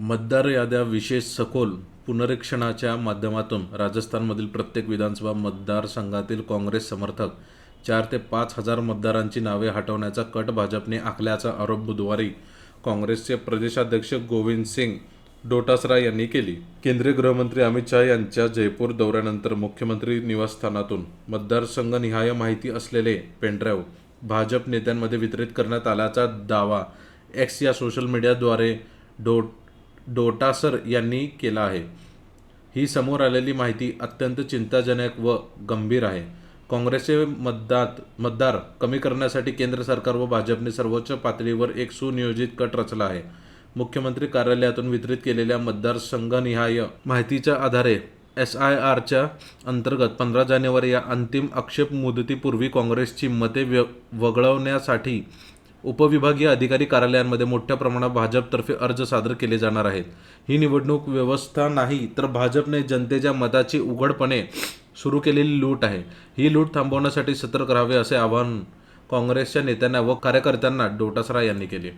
मतदार याद्या विशेष सखोल पुनरीक्षणाच्या माध्यमातून राजस्थानमधील प्रत्येक विधानसभा मतदारसंघातील काँग्रेस समर्थक 4 ते 5 हजार मतदारांची नावे हटवण्याचा कट भाजपने आखल्याचा आरोप बुधवारी काँग्रेसचे प्रदेशाध्यक्ष गोविंद सिंग डोटासरा यांनी केली. केंद्रीय गृहमंत्री अमित शहा यांच्या जयपूर दौऱ्यानंतर मुख्यमंत्री निवासस्थानातून मतदारसंघनिहाय माहिती असलेले पेनड्राईव्ह भाजप नेत्यांमध्ये वितरित करण्यात आल्याचा दावा एक्स या सोशल मीडियाद्वारे डोटासर यांनी केला आहे. ही समोर आलेली माहिती अत्यंत चिंताजनक व गंभीर आहे. काँग्रेसचे मतदार कमी करण्यासाठी केंद्र सरकार व भाजपने सर्वोच्च पातळीवर एक सुनियोजित कट रचला आहे. मुख्यमंत्री कार्यालयातून वितरित केलेल्या मतदारसंघनिहाय माहितीच्या आधारे SIRच्या अंतर्गत 15 जानेवारी या अंतिम आक्षेप मुदतीपूर्वी काँग्रेसची मते वगळण्यासाठी उपविभागीय अधिकारी कार्यालयांमध्ये मोठ्या प्रमाणात भाजपतर्फे अर्ज सादर केले जाणार आहेत. ही निवडणूक व्यवस्था नाही तर भाजपने जनतेच्या मताची उघडपणे सुरू केलेली लूट आहे. ही लूट थांबवण्यासाठी सतर्क राहावे असे आवाहन काँग्रेसच्या नेत्यांना व कार्यकर्त्यांना डोटासरा यांनी केले.